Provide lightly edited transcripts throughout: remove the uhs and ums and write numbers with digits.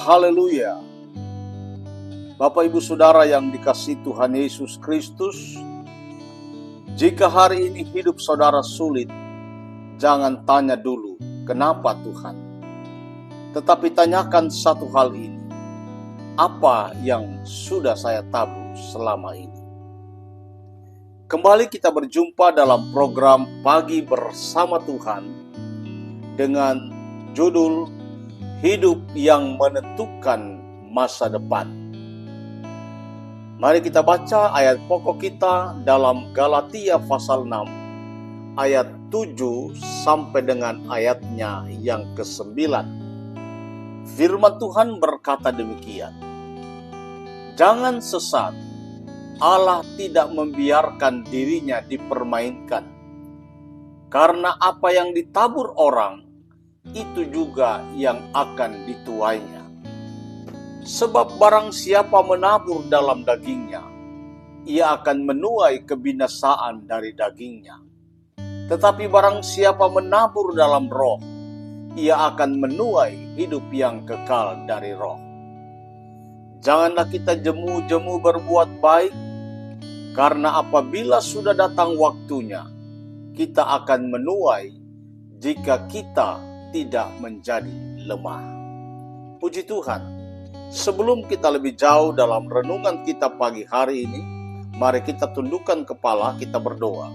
Haleluya. Bapak Ibu Saudara yang dikasihi Tuhan Yesus Kristus, jika hari ini hidup saudara sulit, jangan tanya dulu, kenapa Tuhan? Tetapi tanyakan satu hal ini, apa yang sudah saya tabur selama ini? Kembali kita berjumpa dalam program Pagi Bersama Tuhan dengan judul Hidup yang Menentukan Masa Depan. Mari kita baca ayat pokok kita dalam Galatia pasal 6 ayat 7 sampai dengan ayatnya yang ke-9. Firman Tuhan berkata demikian. Jangan sesat, Allah tidak membiarkan dirinya dipermainkan. Karena apa yang ditabur orang, itu juga yang akan dituainya. Sebab barang siapa menabur dalam dagingnya, ia akan menuai kebinasaan dari dagingnya. Tetapi barang siapa menabur dalam roh, ia akan menuai hidup yang kekal dari roh. Janganlah kita jemu-jemu berbuat baik, karena apabila sudah datang waktunya, kita akan menuai jika kita tidak menjadi lemah. Puji Tuhan. Sebelum kita lebih jauh dalam renungan kita pagi hari ini, mari kita tundukkan kepala, kita berdoa.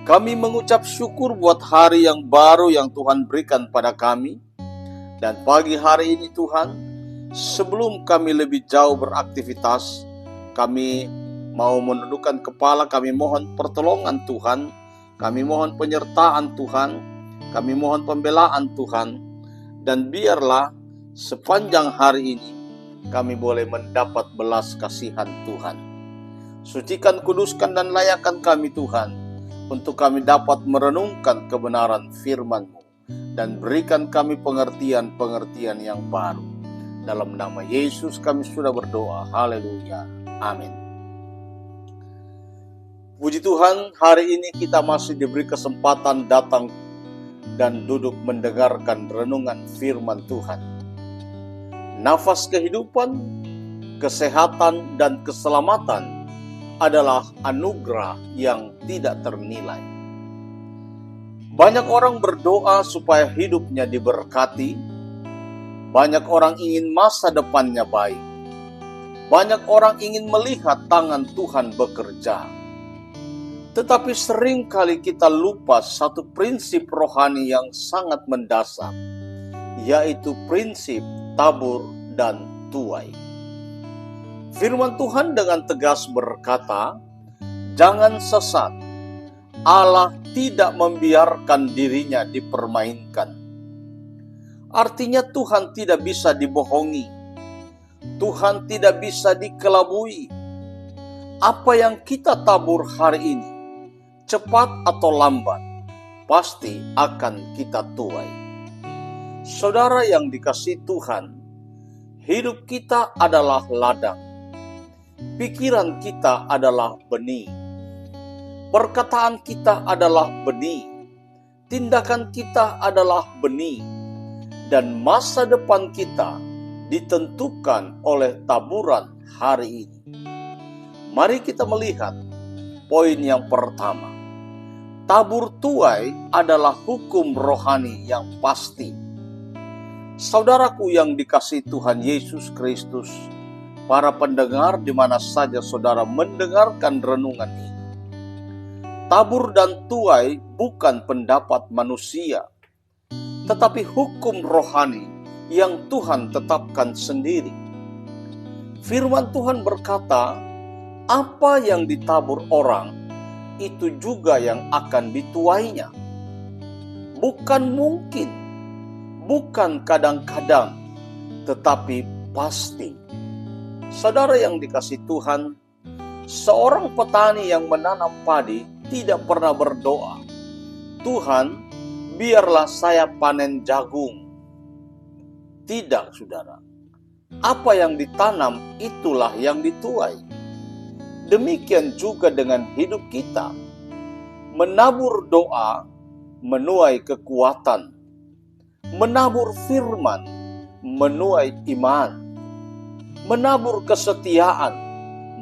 Kami mengucap syukur buat hari yang baru yang Tuhan berikan pada kami. Dan pagi hari ini Tuhan, sebelum kami lebih jauh beraktivitas, kami mau menundukkan kepala, kami mohon pertolongan Tuhan, kami mohon penyertaan Tuhan, kami mohon pembelaan Tuhan, dan biarlah sepanjang hari ini kami boleh mendapat belas kasihan Tuhan. Sucikan, kuduskan, dan layakkan kami Tuhan, untuk kami dapat merenungkan kebenaran firman-Mu, dan berikan kami pengertian-pengertian yang baru. Dalam nama Yesus kami sudah berdoa. Haleluya. Amin. Puji Tuhan, hari ini kita masih diberi kesempatan datang dan duduk mendengarkan renungan firman Tuhan. Nafas kehidupan, kesehatan, dan keselamatan adalah anugerah yang tidak ternilai. Banyak orang berdoa supaya hidupnya diberkati. Banyak orang ingin masa depannya baik. Banyak orang ingin melihat tangan Tuhan bekerja. Tetapi seringkali kita lupa satu prinsip rohani yang sangat mendasar, yaitu prinsip tabur dan tuai. Firman Tuhan dengan tegas berkata, jangan sesat, Allah tidak membiarkan dirinya dipermainkan. Artinya Tuhan tidak bisa dibohongi, Tuhan tidak bisa dikelabui. Apa yang kita tabur hari ini, cepat atau lambat, pasti akan kita tuai. Saudara yang dikasihi Tuhan, hidup kita adalah ladang. Pikiran kita adalah benih. Perkataan kita adalah benih. Tindakan kita adalah benih. Dan masa depan kita ditentukan oleh taburan hari ini. Mari kita melihat poin yang pertama. Tabur tuai adalah hukum rohani yang pasti. Saudaraku yang dikasihi Tuhan Yesus Kristus, para pendengar di mana saja saudara mendengarkan renungan ini. Tabur dan tuai bukan pendapat manusia, tetapi hukum rohani yang Tuhan tetapkan sendiri. Firman Tuhan berkata, apa yang ditabur orang, itu juga yang akan dituainya. Bukan mungkin, bukan kadang-kadang, tetapi pasti. Saudara yang dikasihi Tuhan, seorang petani yang menanam padi tidak pernah berdoa, Tuhan, biarlah saya panen jagung. Tidak, saudara. Apa yang ditanam, itulah yang dituai. Demikian juga dengan hidup kita. Menabur doa, menuai kekuatan. Menabur firman, menuai iman, menabur kesetiaan,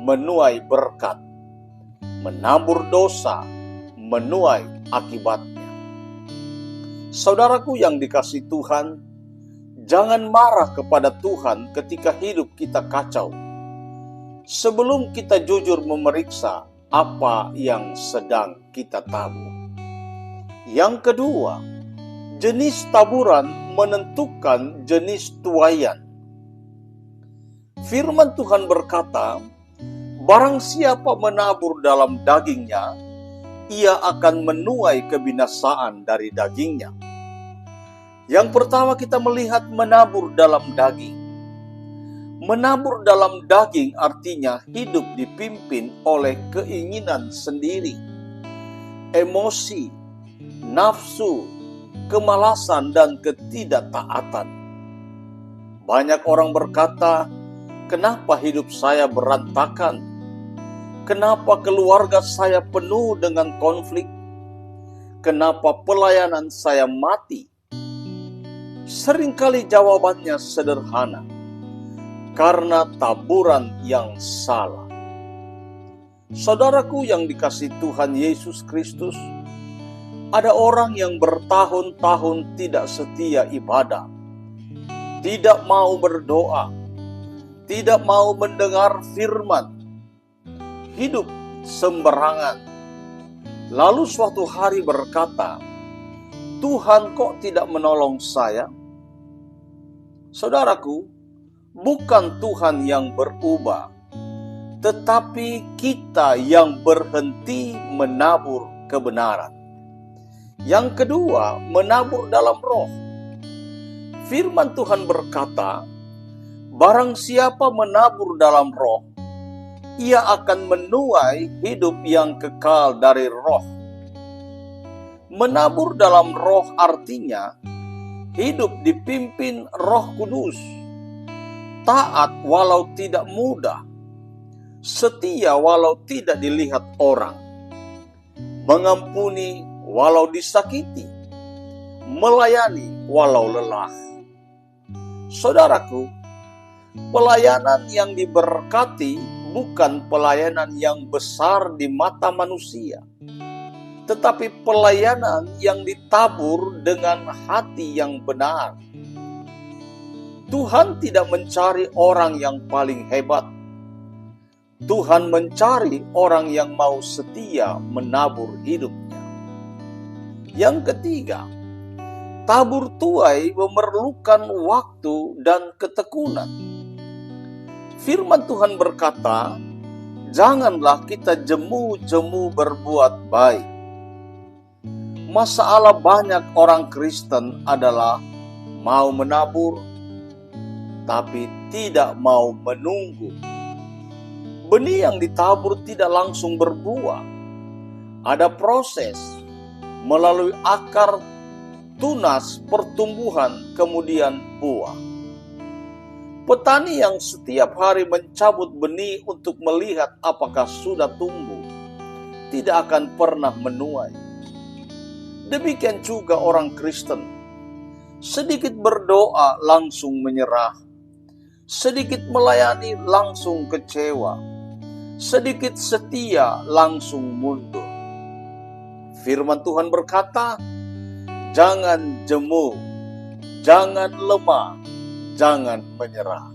menuai berkat, menabur dosa, menuai akibatnya. Saudaraku yang dikasihi Tuhan, jangan marah kepada Tuhan ketika hidup kita kacau, sebelum kita jujur memeriksa apa yang sedang kita tabur. Yang kedua, jenis taburan menentukan jenis tuaian. Firman Tuhan berkata, barang siapa menabur dalam dagingnya, ia akan menuai kebinasaan dari dagingnya. Yang pertama kita melihat menabur dalam daging. Menabur dalam daging artinya hidup dipimpin oleh keinginan sendiri, emosi, nafsu, kemalasan, dan ketidaktaatan. Banyak orang berkata, kenapa hidup saya berantakan? Kenapa keluarga saya penuh dengan konflik? Kenapa pelayanan saya mati? Seringkali jawabannya sederhana, karena taburan yang salah. Saudaraku yang dikasihi Tuhan Yesus Kristus, ada orang yang bertahun-tahun tidak setia ibadah, tidak mau berdoa, tidak mau mendengar firman, hidup sembarangan. Lalu suatu hari berkata, Tuhan kok tidak menolong saya? Saudaraku, bukan Tuhan yang berubah, tetapi kita yang berhenti menabur kebenaran. Yang kedua, menabur dalam roh. Firman Tuhan berkata, barang siapa menabur dalam roh, ia akan menuai hidup yang kekal dari roh. Menabur dalam roh artinya hidup dipimpin Roh Kudus, taat walau tidak mudah, setia walau tidak dilihat orang, mengampuni walau disakiti, melayani walau lelah. Saudaraku, pelayanan yang diberkati bukan pelayanan yang besar di mata manusia, tetapi pelayanan yang ditabur dengan hati yang benar. Tuhan tidak mencari orang yang paling hebat. Tuhan mencari orang yang mau setia menabur hidupnya. Yang ketiga, tabur tuai memerlukan waktu dan ketekunan. Firman Tuhan berkata, janganlah kita jemu-jemu berbuat baik. Masalah banyak orang Kristen adalah mau menabur, tapi tidak mau menunggu. Benih yang ditabur tidak langsung berbuah. Ada proses melalui akar, tunas, pertumbuhan, kemudian buah. Petani yang setiap hari mencabut benih untuk melihat apakah sudah tumbuh, tidak akan pernah menuai. Demikian juga orang Kristen. Sedikit berdoa langsung menyerah. Sedikit melayani langsung kecewa. Sedikit setia langsung mundur. Firman Tuhan berkata, jangan jemu, jangan lemah, jangan menyerah.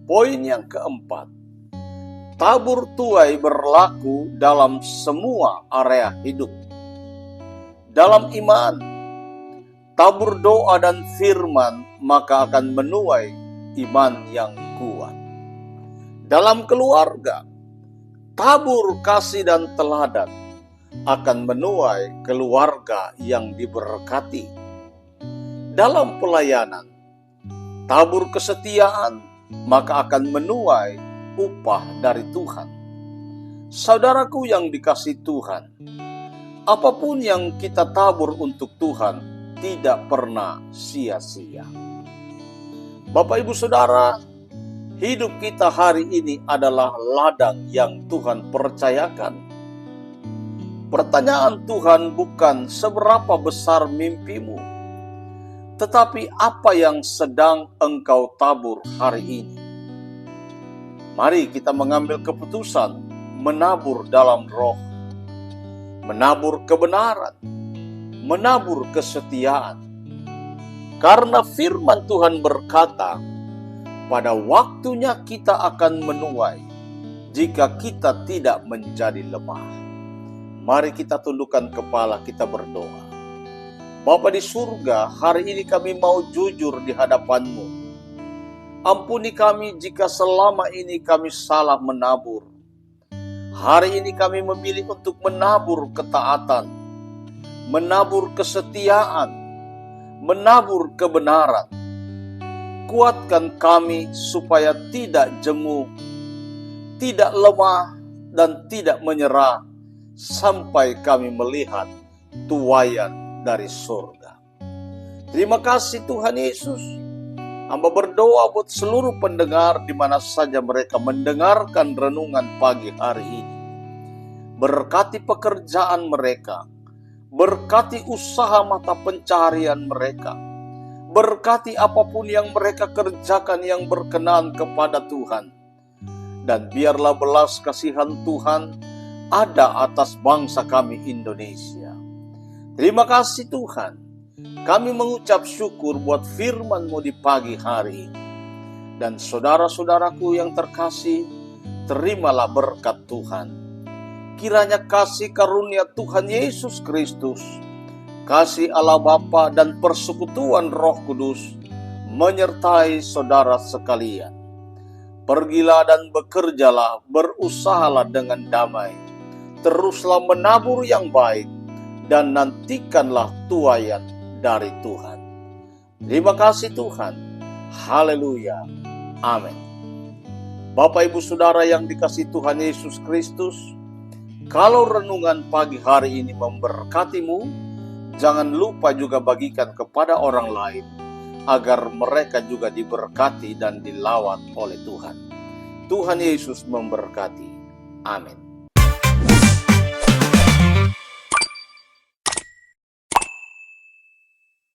Poin yang keempat, tabur tuai berlaku dalam semua area hidup. Dalam iman, tabur doa dan firman, maka akan menuai iman yang kuat. Dalam keluarga, tabur kasih dan teladan akan menuai keluarga yang diberkati. Dalam pelayanan, tabur kesetiaan, maka akan menuai upah dari Tuhan. Saudaraku yang dikasihi Tuhan, apapun yang kita tabur untuk Tuhan tidak pernah sia-sia. Bapak Ibu Saudara, hidup kita hari ini adalah ladang yang Tuhan percayakan. Pertanyaan Tuhan bukan seberapa besar mimpimu. Tetapi apa yang sedang engkau tabur hari ini? Mari kita mengambil keputusan menabur dalam roh, menabur kebenaran, menabur kesetiaan. Karena firman Tuhan berkata, pada waktunya kita akan menuai jika kita tidak menjadi lemah. Mari kita tundukkan kepala, kita berdoa. Bapa di surga, hari ini kami mau jujur di hadapan-Mu. Ampuni kami jika selama ini kami salah menabur. Hari ini kami memilih untuk menabur ketaatan, menabur kesetiaan, menabur kebenaran. Kuatkan kami supaya tidak jemu, tidak lemah, dan tidak menyerah sampai kami melihat tuaian dari surga. Terima kasih Tuhan Yesus. Hamba berdoa buat seluruh pendengar di mana saja mereka mendengarkan renungan pagi hari ini. Berkati pekerjaan mereka, berkati usaha mata pencaharian mereka, berkati apapun yang mereka kerjakan yang berkenan kepada Tuhan. Dan biarlah belas kasihan Tuhan ada atas bangsa kami Indonesia. Terima kasih Tuhan. Kami mengucap syukur buat firman-Mu di pagi hari ini. Dan saudara-saudaraku yang terkasih, terimalah berkat Tuhan. Kiranya kasih karunia Tuhan Yesus Kristus, kasih Allah Bapa dan persekutuan Roh Kudus menyertai saudara sekalian. Pergilah dan bekerjalah, berusahalah dengan damai. Teruslah menabur yang baik dan nantikanlah tuaian dari Tuhan. Terima kasih Tuhan. Haleluya. Amin. Bapak Ibu Saudara yang dikasihi Tuhan Yesus Kristus, kalau renungan pagi hari ini memberkatimu, jangan lupa juga bagikan kepada orang lain, agar mereka juga diberkati dan dilawat oleh Tuhan. Tuhan Yesus memberkati. Amin.